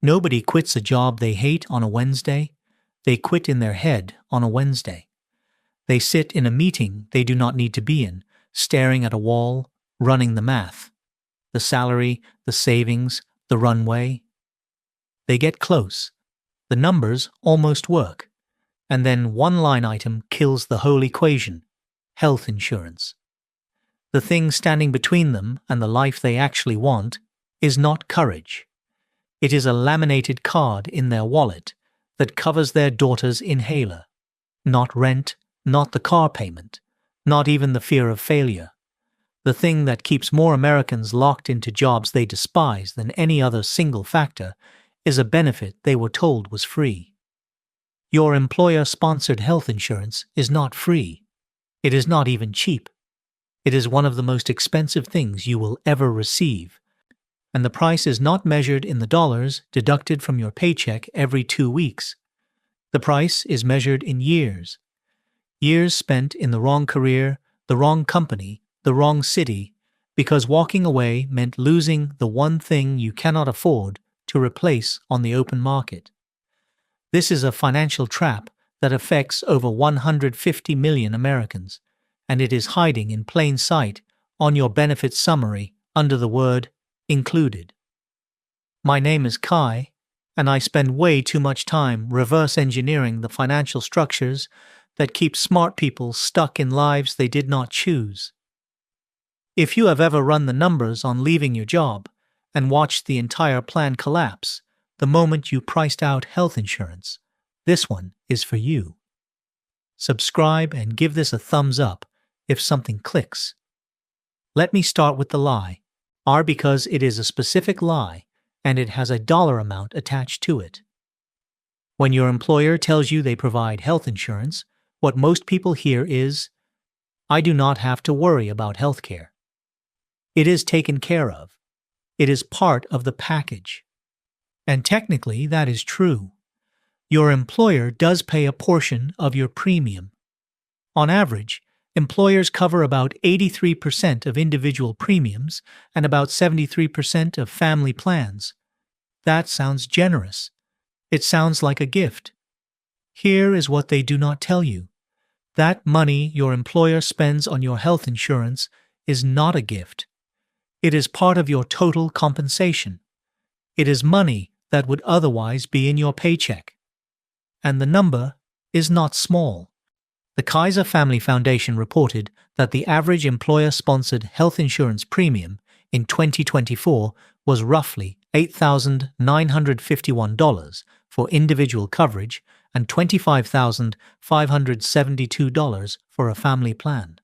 Nobody quits a job they hate on a Wednesday. They quit in their head on a Wednesday. They sit in a meeting they do not need to be in, staring at a wall, running the math. The salary, the savings, the runway. They get close. The numbers almost work. And then one line item kills the whole equation: health insurance. The thing standing between them and the life they actually want is not courage. It is a laminated card in their wallet that covers their daughter's inhaler. Not rent, not the car payment, not even the fear of failure. The thing that keeps more Americans locked into jobs they despise than any other single factor is a benefit they were told was free. Your employer-sponsored health insurance is not free. It is not even cheap. It is one of the most expensive things you will ever receive, and the price is not measured in the dollars deducted from your paycheck every 2 weeks. The price is measured in years. Years spent in the wrong career, the wrong company, the wrong city, because walking away meant losing the one thing you cannot afford to replace on the open market. This is a financial trap that affects over 150 million Americans, and it is hiding in plain sight on your benefits summary under the word included. My name is Kai, and I spend way too much time reverse engineering the financial structures that keep smart people stuck in lives they did not choose. If you have ever run the numbers on leaving your job and watched the entire plan collapse the moment you priced out health insurance, this one is for you. Subscribe and give this a thumbs up if something clicks. Let me start with the lie, because it is a specific lie and it has a dollar amount attached to it. When your employer tells you they provide health insurance, what most people hear is, "I do not have to worry about health care." It is taken care of. It is part of the package. And technically, that is true. Your employer does pay a portion of your premium. On average, employers cover about 83% of individual premiums and about 73% of family plans. That sounds generous. It sounds like a gift. Here is what they do not tell you. That money your employer spends on your health insurance is not a gift. It is part of your total compensation. It is money that would otherwise be in your paycheck. And the number is not small. The Kaiser Family Foundation reported that the average employer-sponsored health insurance premium in 2024 was roughly $8,951 for individual coverage and $25,572 for a family plan.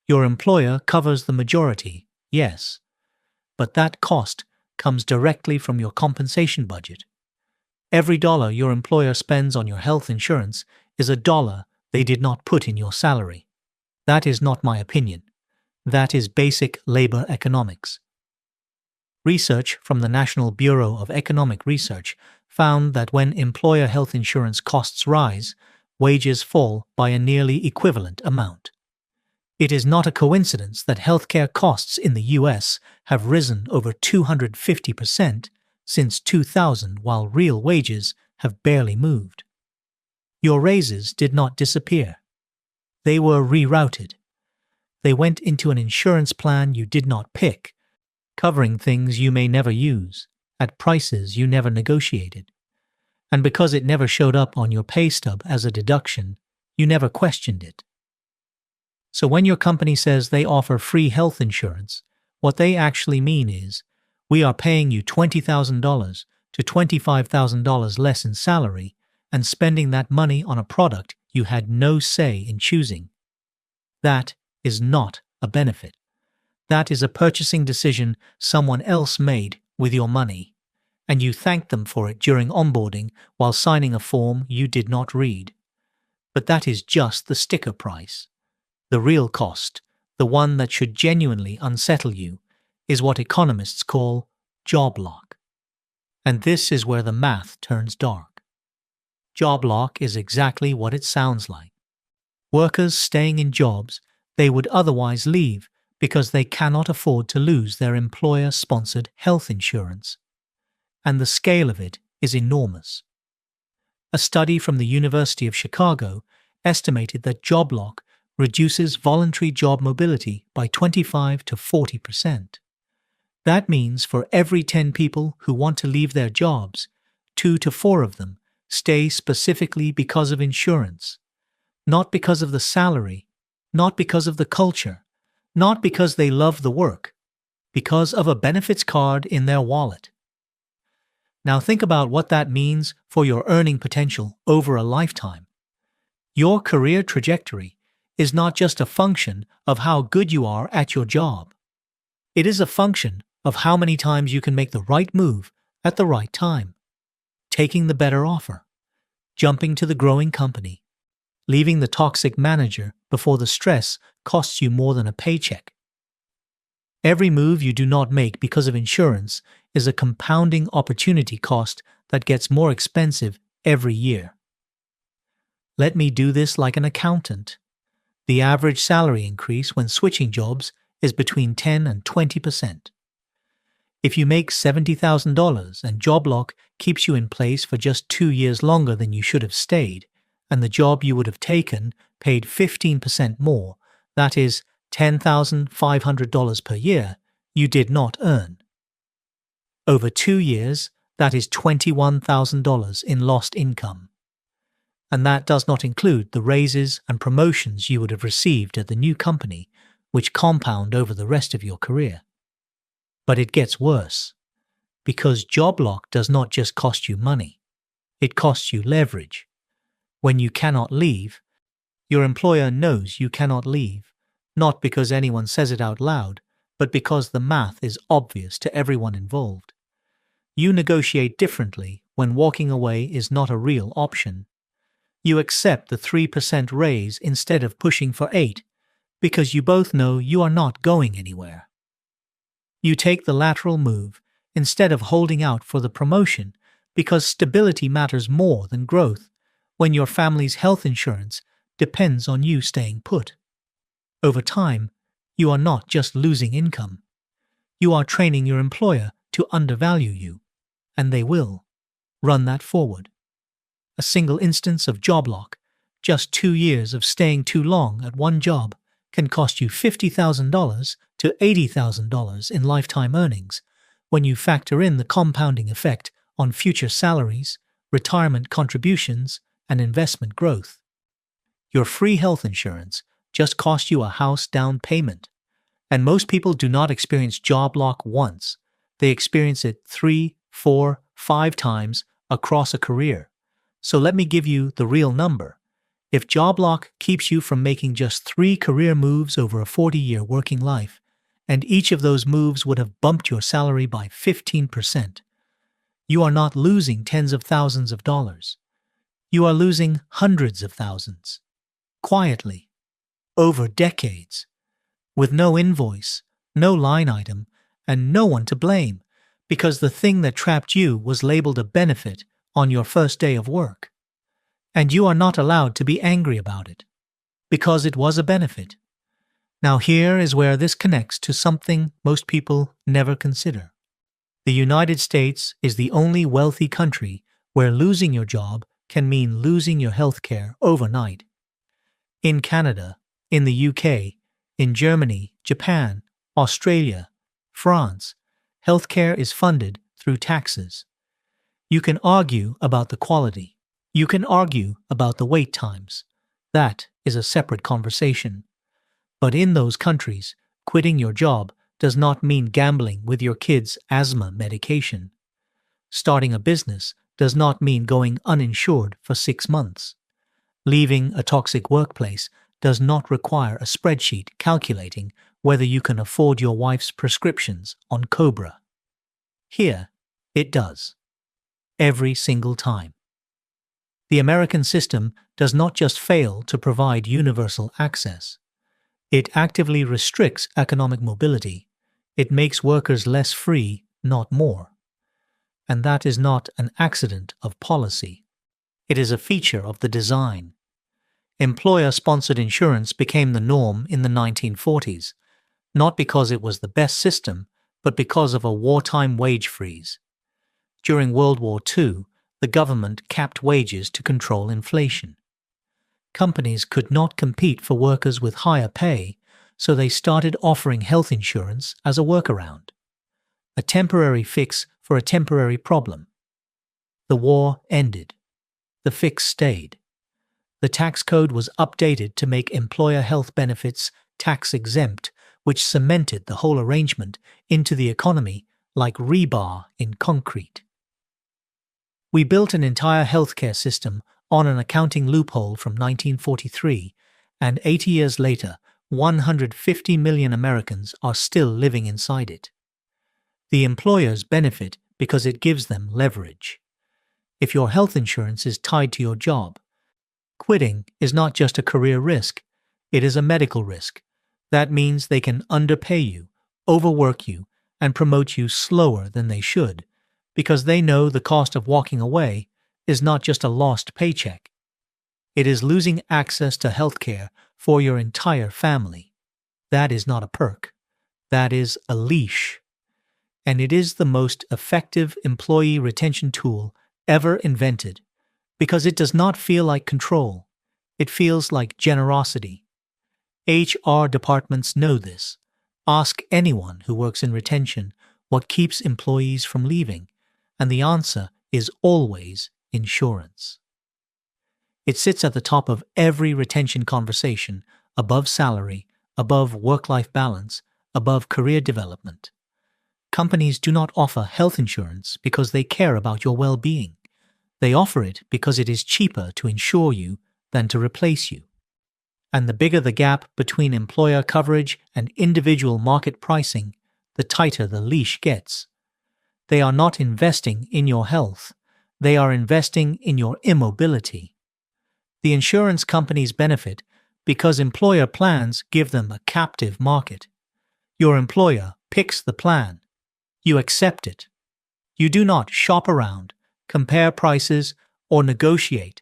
Your employer covers the majority, yes, but that cost comes directly from your compensation budget. Every dollar your employer spends on your health insurance is a dollar they did not put in your salary. That is not my opinion. That is basic labor economics. Research from the National Bureau of Economic Research found that when employer health insurance costs rise, wages fall by a nearly equivalent amount. It is not a coincidence that healthcare costs in the U.S. have risen over 250% since 2000 while real wages have barely moved. Your raises did not disappear. They were rerouted. They went into an insurance plan you did not pick, covering things you may never use, at prices you never negotiated. And because it never showed up on your pay stub as a deduction, you never questioned it. So when your company says they offer free health insurance, what they actually mean is, we are paying you $20,000 to $25,000 less in salary and spending that money on a product you had no say in choosing. That is not a benefit. That is a purchasing decision someone else made with your money, and you thanked them for it during onboarding while signing a form you did not read. But that is just the sticker price. The real cost, the one that should genuinely unsettle you, is what economists call job lock. And this is where the math turns dark. Job lock is exactly what it sounds like. Workers staying in jobs they would otherwise leave because they cannot afford to lose their employer-sponsored health insurance. and the scale of it is enormous. A study from the University of Chicago estimated that job lock reduces voluntary job mobility by 25 to 40%. That means for every 10 people who want to leave their jobs, 2 to 4 of them stay specifically because of insurance, not because of the salary, not because of the culture, not because they love the work, because of a benefits card in their wallet. Now think about what that means for your earning potential over a lifetime. Your career trajectory is not just a function of how good you are at your job. It is a function of how many times you can make the right move at the right time, taking the better offer, jumping to the growing company, leaving the toxic manager before the stress costs you more than a paycheck. Every move you do not make because of insurance is a compounding opportunity cost that gets more expensive every year. Let me do this like an accountant. The average salary increase when switching jobs is between 10 and 20%. If you make $70,000 and job lock keeps you in place for just 2 years longer than you should have stayed, and the job you would have taken paid 15% more, that is $10,500 per year, you did not earn. Over 2 years, that is $21,000 in lost income. And that does not include the raises and promotions you would have received at the new company, which compound over the rest of your career. But it gets worse, because job lock does not just cost you money, it costs you leverage. When you cannot leave, your employer knows you cannot leave, not because anyone says it out loud, but because the math is obvious to everyone involved. You negotiate differently when walking away is not a real option. You accept the 3% raise instead of pushing for 8%, because you both know you are not going anywhere. You take the lateral move instead of holding out for the promotion because stability matters more than growth when your family's health insurance depends on you staying put. Over time, you are not just losing income. You are training your employer to undervalue you, and they will. Run that forward. A single instance of job lock, just 2 years of staying too long at one job, can cost you $50,000 to $80,000 in lifetime earnings when you factor in the compounding effect on future salaries, retirement contributions, and investment growth. Your free health insurance just cost you a house down payment, and most people do not experience job lock once. They experience it 3, 4, 5 times across a career. So let me give you the real number. If job lock keeps you from making just 3 career moves over a 40-year working life, and each of those moves would have bumped your salary by 15%, you are not losing tens of thousands of dollars. You are losing hundreds of thousands. Quietly. Over decades. With no invoice, no line item, and no one to blame, because the thing that trapped you was labeled a benefit on your first day of work. And you are not allowed to be angry about it, because it was a benefit. Now here is where this connects to something most people never consider. The United States is the only wealthy country where losing your job can mean losing your health care overnight. In Canada, in the UK, in Germany, Japan, Australia, France, healthcare is funded through taxes. You can argue about the quality. You can argue about the wait times. That is a separate conversation. But in those countries, quitting your job does not mean gambling with your kid's asthma medication. Starting a business does not mean going uninsured for 6 months. Leaving a toxic workplace does not require a spreadsheet calculating whether you can afford your wife's prescriptions on Cobra. Here, it does. Every single time. The American system does not just fail to provide universal access. It actively restricts economic mobility. It makes workers less free, not more. And that is not an accident of policy. It is a feature of the design. Employer-sponsored insurance became the norm in the 1940s, not because it was the best system, but because of a wartime wage freeze. During World War II, the government capped wages to control inflation. Companies could not compete for workers with higher pay, so they started offering health insurance as a workaround. A temporary fix for a temporary problem. The war ended. The fix stayed. The tax code was updated to make employer health benefits tax-exempt, which cemented the whole arrangement into the economy like rebar in concrete. We built an entire healthcare system on an accounting loophole from 1943, and 80 years later, 150 million Americans are still living inside it. The employers benefit because it gives them leverage. If your health insurance is tied to your job, quitting is not just a career risk, it is a medical risk. That means they can underpay you, overwork you, and promote you slower than they should, because they know the cost of walking away is not just a lost paycheck. It is losing access to healthcare for your entire family. That is not a perk. That is a leash. And it is the most effective employee retention tool ever invented, because it does not feel like control. It feels like generosity. HR departments know this. Ask anyone who works in retention what keeps employees from leaving, and the answer is always insurance. It sits at the top of every retention conversation, above salary, above work-life balance, above career development. Companies do not offer health insurance because they care about your well-being. They offer it because it is cheaper to insure you than to replace you. And the bigger the gap between employer coverage and individual market pricing, the tighter the leash gets. They are not investing in your health. They are investing in your immobility. The insurance companies benefit because employer plans give them a captive market. Your employer picks the plan. You accept it. You do not shop around, compare prices, or negotiate.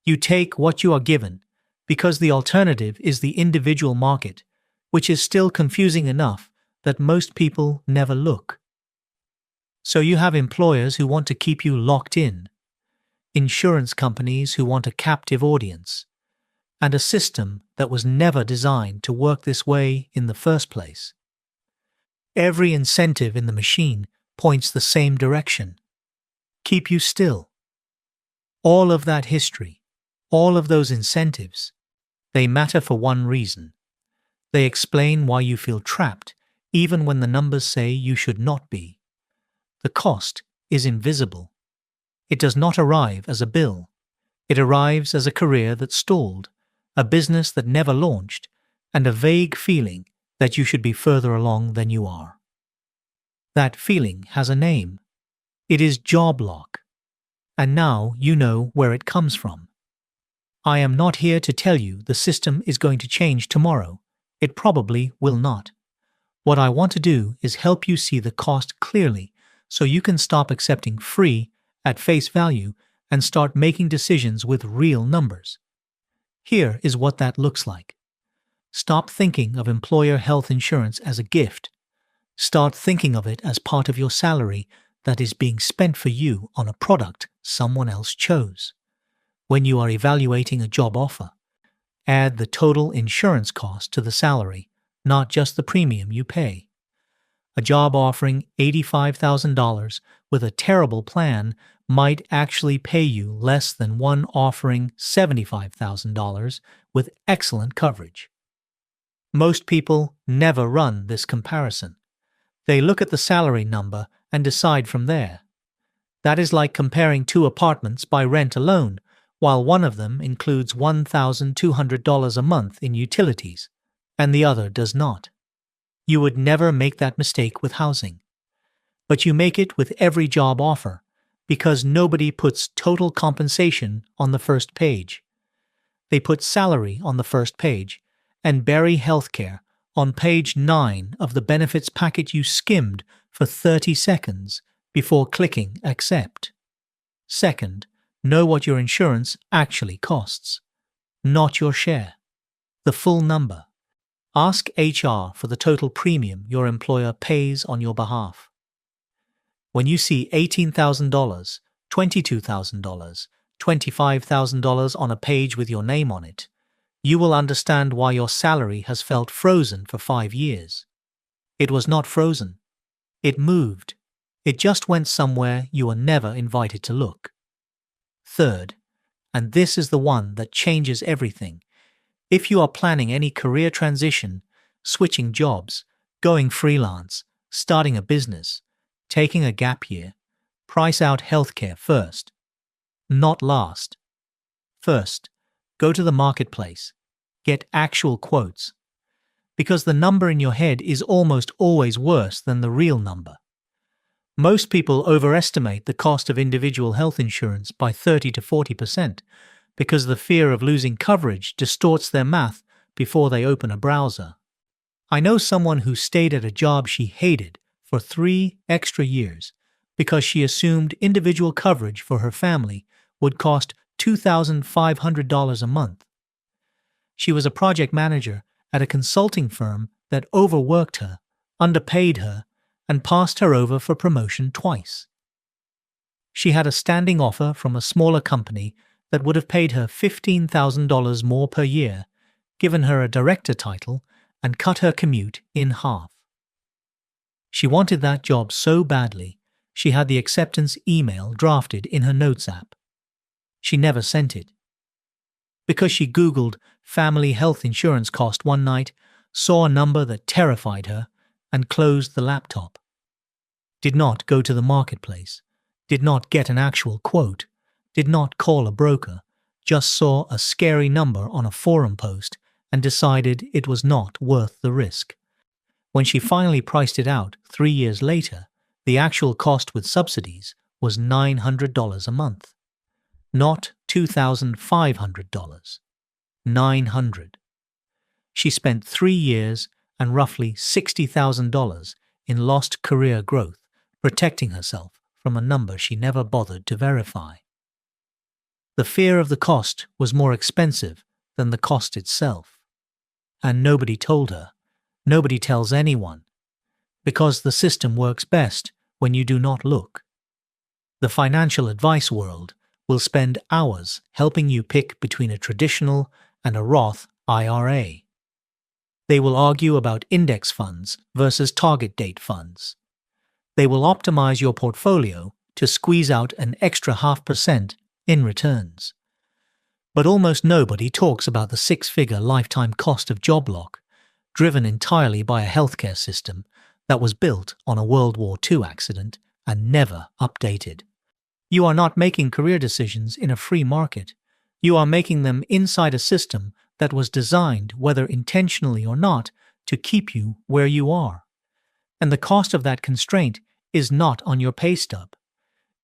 You take what you are given, because the alternative is the individual market, which is still confusing enough that most people never look. So you have employers who want to keep you locked in, insurance companies who want a captive audience, and a system that was never designed to work this way in the first place. Every incentive in the machine points the same direction. Keep you still. All of that history, all of those incentives, they matter for one reason. They explain why you feel trapped, even when the numbers say you should not be. The cost is invisible. It does not arrive as a bill. It arrives as a career that stalled, a business that never launched, and a vague feeling that you should be further along than you are. That feeling has a name. It is job lock. And now you know where it comes from. I am not here to tell you the system is going to change tomorrow. It probably will not. What I want to do is help you see the cost clearly so you can stop accepting free at face value and start making decisions with real numbers. Here is what that looks like. Stop thinking of employer health insurance as a gift. Start thinking of it as part of your salary that is being spent for you on a product someone else chose. When you are evaluating a job offer, add the total insurance cost to the salary, not just the premium you pay. A job offering $85,000 with a terrible plan might actually pay you less than one offering $75,000 with excellent coverage. Most people never run this comparison. They look at the salary number and decide from there. That is like comparing two apartments by rent alone, while one of them includes $1,200 a month in utilities, and the other does not. You would never make that mistake with housing. But you make it with every job offer, because nobody puts total compensation on the first page. They put salary on the first page, and bury healthcare on page 9 of the benefits packet you skimmed for 30 seconds before clicking accept. Second, know what your insurance actually costs. Not your share. The full number. Ask HR for the total premium your employer pays on your behalf. When you see $18,000, $22,000, $25,000 on a page with your name on it, you will understand why your salary has felt frozen for 5 years. It was not frozen. It moved. It just went somewhere you were never invited to look. Third, and this is the one that changes everything, if you are planning any career transition, switching jobs, going freelance, starting a business, taking a gap year, price out healthcare first, not last. First, go to the marketplace. Get actual quotes. Because the number in your head is almost always worse than the real number. Most people overestimate the cost of individual health insurance by 30 to 40% because the fear of losing coverage distorts their math before they open a browser. I know someone who stayed at a job she hated for 3 extra years because she assumed individual coverage for her family would cost $2,500 a month. She was a project manager at a consulting firm that overworked her, underpaid her, and passed her over for promotion twice. She had a standing offer from a smaller company that would have paid her $15,000 more per year, given her a director title, and cut her commute in half. She wanted that job so badly, she had the acceptance email drafted in her notes app. She never sent it. Because she Googled family health insurance cost one night, saw a number that terrified her, and closed the laptop. Did not go to the marketplace, did not get an actual quote, did not call a broker, just saw a scary number on a forum post and decided it was not worth the risk. When she finally priced it out 3 years later, the actual cost with subsidies was $900 a month. Not $2,500. $900. She spent 3 years and roughly $60,000 in lost career growth, protecting herself from a number she never bothered to verify. The fear of the cost was more expensive than the cost itself. And nobody told her. Nobody tells anyone. Because the system works best when you do not look. The financial advice world will spend hours helping you pick between a traditional and a Roth IRA. They will argue about index funds versus target date funds. They will optimize your portfolio to squeeze out an extra 0.5% in returns. But almost nobody talks about the 6-figure lifetime cost of job lock, driven entirely by a healthcare system that was built on a World War II accident and never updated. You are not making career decisions in a free market. You are making them inside a system that was designed, whether intentionally or not, to keep you where you are. And the cost of that constraint is not on your pay stub.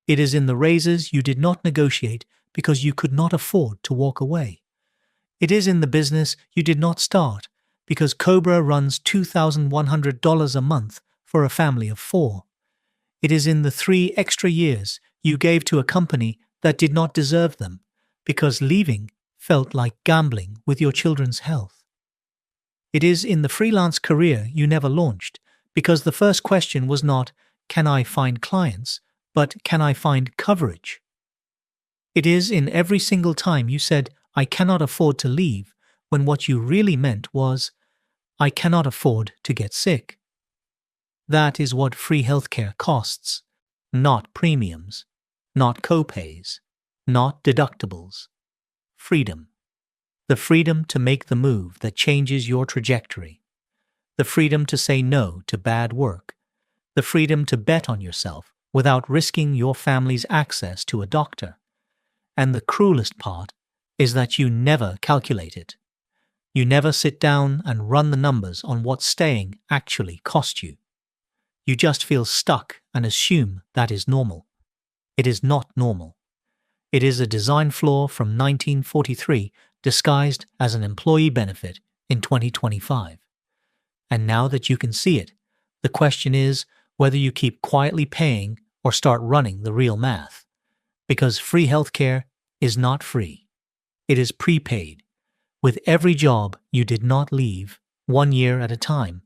It is in the raises you did not negotiate because you could not afford to walk away. It is in the business you did not start because Cobra runs $2,100 a month for a family of 4. It is in the 3 extra years you gave to a company that did not deserve them because leaving felt like gambling with your children's health. It is in the freelance career you never launched because the first question was not, can I find clients, but can I find coverage? It is in every single time you said, I cannot afford to leave, when what you really meant was, I cannot afford to get sick. That is what free healthcare costs, not premiums, not copays, not deductibles. Freedom. The freedom to make the move that changes your trajectory. The freedom to say no to bad work. The freedom to bet on yourself without risking your family's access to a doctor. And the cruelest part is that you never calculate it. You never sit down and run the numbers on what staying actually cost you. You just feel stuck and assume that is normal. It is not normal. It is a design flaw from 1943 disguised as an employee benefit in 2025. And now that you can see it, the question is whether you keep quietly paying or start running the real math. Because free healthcare is not free. It is prepaid, with every job you did not leave, 1 year at a time.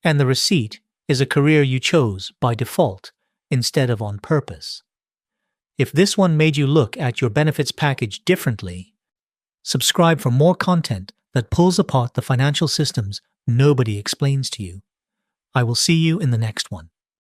And the receipt is a career you chose by default instead of on purpose. If this one made you look at your benefits package differently, subscribe for more content that pulls apart the financial systems nobody explains to you. I will see you in the next one.